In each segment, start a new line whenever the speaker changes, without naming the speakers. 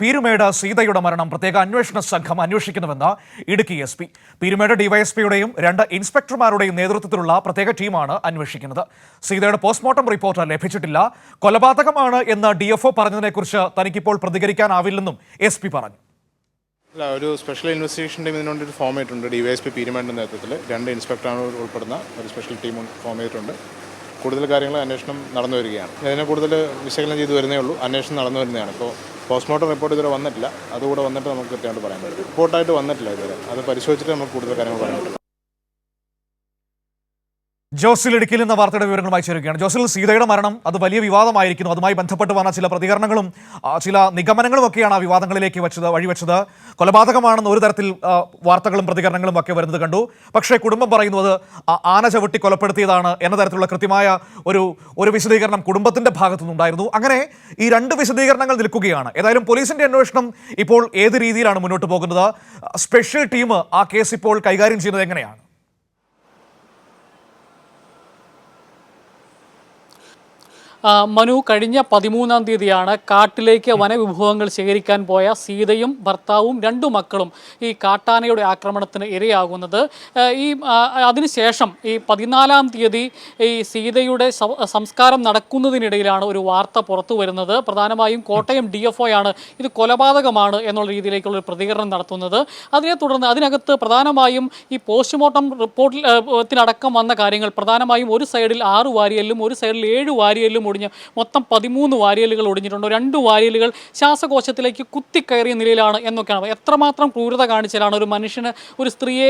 പീരുമേട് സീതയുടെ മരണം പ്രത്യേക അന്വേഷണ സംഘം അന്വേഷിക്കുന്നുവെന്ന് ഇടുക്കി എസ് പി. പീരുമേട് ഡിവൈഎസ്പിയുടെയും 2 ഇൻസ്പെക്ടർമാരുടെയും നേതൃത്വത്തിലുള്ള പ്രത്യേക ടീമാണ് അന്വേഷിക്കുന്നത്. സീതയുടെ പോസ്റ്റ്മോർട്ടം റിപ്പോർട്ട് ലഭിച്ചിട്ടില്ല. കൊലപാതകമാണ് എന്ന് DFO പറഞ്ഞതിനെക്കുറിച്ച് തനിക്കിപ്പോൾ പ്രതികരിക്കാനാവില്ലെന്നും SP പറഞ്ഞു.
ഒരു സ്പെഷ്യൽ ഇൻവെസ്റ്റിഗേഷൻ ടീം ഇതിനുവേണ്ടി ഒരു ഫോം ചെയ്തിട്ടുണ്ട്. ഡിവൈഎസ്പി പീരുമേടിൻ്റെ നേതൃത്വത്തിൽ 2 ഇൻസ്പെക്ടർമാർ ഉൾപ്പെടുന്ന ഒരു സ്പെഷ്യൽ ടീം ഫോം ചെയ്തിട്ടുണ്ട്. കൂടുതൽ കാര്യങ്ങൾ അന്വേഷണം നടന്നു വരികയാണ്. ഇതിനെ കൂടുതൽ വിശകലനം ചെയ്തു വരുന്നേ ഉള്ളൂ. അന്വേഷണം നടന്നു വരുന്നതാണ്. ഇപ്പോൾ പോസ്റ്റ്മോർട്ടം റിപ്പോർട്ട് ഇതുവരെ വന്നിട്ടില്ല. അതുകൂടെ വന്നിട്ട് നമുക്ക് കൃത്യമായിട്ട് പറയാൻ പറ്റും. റിപ്പോർട്ടായിട്ട് വന്നിട്ടില്ല ഇതുവരെ. അത് പരിശോധിച്ചിട്ട് നമുക്ക് കൂടുതൽ കാര്യങ്ങൾ പറയാൻ പറ്റും.
ജോസിൽ ഇടുക്കിയിൽ നിന്ന് വാർത്തയുടെ വിവരങ്ങൾ വായിച്ചിരിക്കുകയാണ്. ജോസിൽ, സീതയുടെ മരണം അത് വലിയ വിവാദമായിരിക്കുന്നു. അതുമായി ബന്ധപ്പെട്ട് വന്ന ചില പ്രതികരണങ്ങളും ചില നിഗമനങ്ങളും ഒക്കെയാണ് ആ വിവാദങ്ങളിലേക്ക് വഴിവെച്ചത്. കൊലപാതകമാണെന്ന് ഒരു തരത്തിൽ വാർത്തകളും പ്രതികരണങ്ങളും ഒക്കെ വരുന്നത് കണ്ടു. പക്ഷേ കുടുംബം പറയുന്നത് ആന ചവിട്ടി കൊലപ്പെടുത്തിയതാണ് എന്ന തരത്തിലുള്ള കൃത്യമായ ഒരു വിശദീകരണം കുടുംബത്തിന്റെ ഭാഗത്തുനിന്നുണ്ടായിരുന്നു. അങ്ങനെ ഈ 2 വിശദീകരണങ്ങൾ നിൽക്കുകയാണ്. ഏതായാലും പോലീസിന്റെ അന്വേഷണം ഇപ്പോൾ ഏത് രീതിയിലാണ് മുന്നോട്ട് പോകുന്നത്? സ്പെഷ്യൽ ടീം ആ കേസ് ഇപ്പോൾ കൈകാര്യം ചെയ്യുന്നത് എങ്ങനെയാണ്?
മനു, കഴിഞ്ഞ 13-ാം തീയതിയാണ് കാട്ടിലേക്ക് വനവിഭവങ്ങൾ ശേഖരിക്കാൻ പോയ സീതയും ഭർത്താവും 2 മക്കളും ഈ കാട്ടാനയുടെ ആക്രമണത്തിന് ഇരയാകുന്നത്. അതിനുശേഷം ഈ 14-ാം തീയതി ഈ സീതയുടെ സംസ്കാരം നടക്കുന്നതിനിടയിലാണ് ഒരു വാർത്ത പുറത്തു വരുന്നത്. പ്രധാനമായും കോട്ടയം DFO ആണ് ഇത് കൊലപാതകമാണ് എന്നുള്ള രീതിയിലേക്കുള്ള ഒരു പ്രതികരണം നടത്തുന്നത്. അതിനെ തുടർന്ന് അതിനകത്ത് പ്രധാനമായും ഈ പോസ്റ്റ്മോർട്ടം റിപ്പോർട്ടിലടക്കം വന്ന കാര്യങ്ങൾ പ്രധാനമായും ഒരു സൈഡിൽ 6 വാരിയലും ഒരു സൈഡിൽ 7 വാരിയലും ഒടിഞ്ഞ് മൊത്തം 13 വാരിയലുകൾ ഒടിഞ്ഞിട്ടുണ്ട്. 2 വാരിയലുകൾ ശ്വാസകോശത്തിലേക്ക് കുത്തിക്കയറിയ നിലയിലാണ് എന്നൊക്കെയാണ്. എത്രമാത്രം ക്രൂരത കാണിച്ചാലാണ് ഒരു മനുഷ്യന് ഒരു സ്ത്രീയെ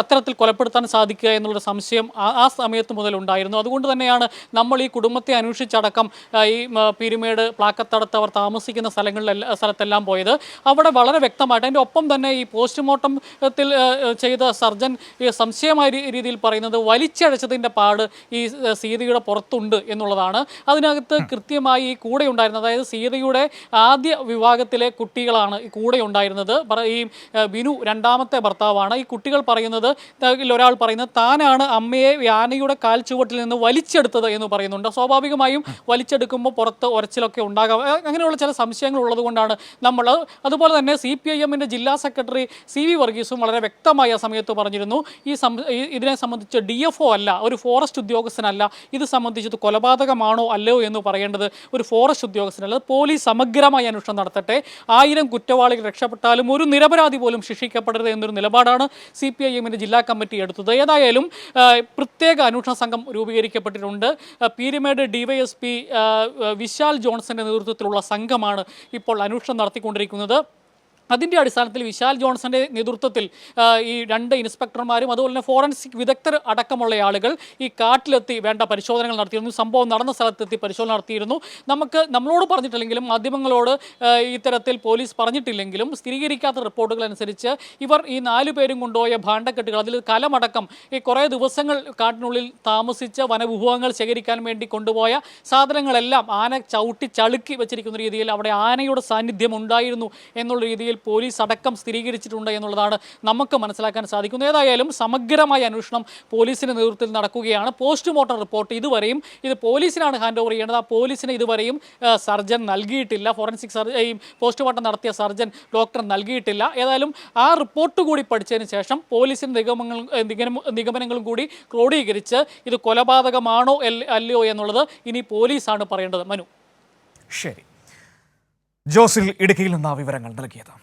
അത്തരത്തിൽ കൊലപ്പെടുത്താൻ സാധിക്കുക എന്നുള്ളൊരു സംശയം ആ സമയത്ത് മുതൽ ഉണ്ടായിരുന്നു. അതുകൊണ്ട് തന്നെയാണ് നമ്മൾ ഈ കുടുംബത്തെ അന്വേഷിച്ചടക്കം ഈ പീരുമേട് പ്ലാക്കത്തടത്ത് അവർ താമസിക്കുന്ന സ്ഥലത്തെല്ലാം പോയത്. അവിടെ വളരെ വ്യക്തമായിട്ട് അതിൻ്റെ ഒപ്പം തന്നെ ഈ പോസ്റ്റ്മോർട്ടത്തിൽ ചെയ്ത സർജൻ സംശയമായ രീതിയിൽ പറയുന്നത് വലിച്ചഴച്ചതിൻ്റെ പാട് ഈ സീതയുടെ പുറത്തുണ്ട് എന്നുള്ളതാണ്. അതിനകത്ത് കൃത്യമായി ഈ കൂടെ ഉണ്ടായിരുന്നത്, അതായത് സീതയുടെ ആദ്യ വിവാഹത്തിലെ കുട്ടികളാണ് ഈ കൂടെ ഉണ്ടായിരുന്നത്. ഈ ബിനു 2ാമത്തെ ഭർത്താവാണ്. ഈ കുട്ടികൾ പറയുന്നത്, ഒരാൾ പറയുന്നത് താനാണ് അമ്മയെ ആനയുടെ കാൽ ചുവട്ടിൽ നിന്ന് വലിച്ചെടുത്തത് എന്ന് പറയുന്നുണ്ട്. സ്വാഭാവികമായും വലിച്ചെടുക്കുമ്പോൾ പുറത്ത് ഒരച്ചിലൊക്കെ ഉണ്ടാകാം. അങ്ങനെയുള്ള ചില സംശയങ്ങൾ ഉള്ളത് കൊണ്ടാണ് നമ്മൾ. അതുപോലെ തന്നെ CPIM-ൻ്റെ ജില്ലാ സെക്രട്ടറി CV വർഗീസും വളരെ വ്യക്തമായി ആ സമയത്ത് പറഞ്ഞിരുന്നു, ഇതിനെ സംബന്ധിച്ച് DFO അല്ല, ഒരു ഫോറസ്റ്റ് ഉദ്യോഗസ്ഥനല്ല ഇത് സംബന്ധിച്ചത് കൊലപാതകമാണോ അല്ലയോ എന്ന് പറയേണ്ടത് ഒരു ഫോറസ്റ്റ് ഉദ്യോഗസ്ഥനല്ല, പോലീസ് സമഗ്രമായ അന്വേഷണം നടത്തട്ടെ, 1000 കുറ്റവാളികൾ രക്ഷപ്പെട്ടാലും ഒരു നിരപരാധി പോലും ശിക്ഷിക്കപ്പെടരുത് എന്നൊരു നിലപാടാണ് CPIM-ൻ്റെ ജില്ലാ കമ്മിറ്റി എടുത്തത്. ഏതായാലും പ്രത്യേക അന്വേഷണ സംഘം രൂപീകരിക്കപ്പെട്ടിട്ടുണ്ട്. പീരുമേട് DYSP വിശാൽ ജോൺസന്റെ നേതൃത്വത്തിലുള്ള സംഘമാണ് ഇപ്പോൾ അന്വേഷണം നടത്തിക്കൊണ്ടിരിക്കുന്നത്. അതിൻ്റെ അടിസ്ഥാനത്തിൽ വിശാൽ ജോൺസന്റെ നേതൃത്വത്തിൽ ഈ 2 ഇൻസ്പെക്ടർമാരും അതുപോലെ തന്നെ ഫോറൻസിക് വിദഗ്ധർ അടക്കമുള്ള ആളുകൾ ഈ കാട്ടിലെത്തി വേണ്ട പരിശോധനകൾ നടത്തിയിരുന്നു. സംഭവം നടന്ന സ്ഥലത്തെത്തി പരിശോധന നടത്തിയിരുന്നു. നമ്മളോട് പറഞ്ഞിട്ടില്ലെങ്കിലും മാധ്യമങ്ങളോട് ഇത്തരത്തിൽ പോലീസ് പറഞ്ഞിട്ടില്ലെങ്കിലും സ്ഥിരീകരിക്കാത്ത റിപ്പോർട്ടുകൾ അനുസരിച്ച് ഇവർ ഈ 4 പേരും കൊണ്ടുപോയ ഭാണ്ഡക്കെട്ടുകൾ, അതിൽ കലമടക്കം ഈ കുറേ ദിവസങ്ങൾ കാട്ടിനുള്ളിൽ താമസിച്ച് വനവിഭവങ്ങൾ ശേഖരിക്കാൻ വേണ്ടി കൊണ്ടുപോയ സാധനങ്ങളെല്ലാം ആന ചവിട്ടി ചളുക്കി വെച്ചിരിക്കുന്ന രീതിയിൽ അവിടെ ആനയുടെ സാന്നിധ്യം ഉണ്ടായിരുന്നു എന്നുള്ള രീതിയിൽ പോലീസ് അടക്കം സ്ഥിരീകരിച്ചിട്ടുണ്ട് എന്നുള്ളതാണ് നമുക്ക് മനസ്സിലാക്കാൻ സാധിക്കുന്നത്. ഏതായാലും സമഗ്രമായ അന്വേഷണം പോലീസിന്റെ നേതൃത്വത്തിൽ നടക്കുകയാണ്. പോസ്റ്റ്മോർട്ടം റിപ്പോർട്ട് ഇതുവരെയും ഇത് പോലീസിനാണ് ഹാൻഡ് ഓവർ ചെയ്യേണ്ടത്. ആ പോലീസിന് ഇതുവരെയും സർജൻ നൽകിയിട്ടില്ല. ഫോറൻസിക് പോസ്റ്റ്മോർട്ടം നടത്തിയ സർജൻ ഡോക്ടർ നൽകിയിട്ടില്ല. ഏതായാലും ആ റിപ്പോർട്ട് കൂടി പഠിച്ചതിന് ശേഷം പോലീസിന്റെ നിഗമനങ്ങളും കൂടി ക്രോഡീകരിച്ച് ഇത് കൊലപാതകമാണോ അല്ലയോ എന്നുള്ളത് ഇനി പോലീസാണ് പറയേണ്ടത്. മനു,
ശരി. ജോസിൽ ഇടുക്കിയിൽ നിന്ന് വിവരങ്ങൾ നൽകിയത്.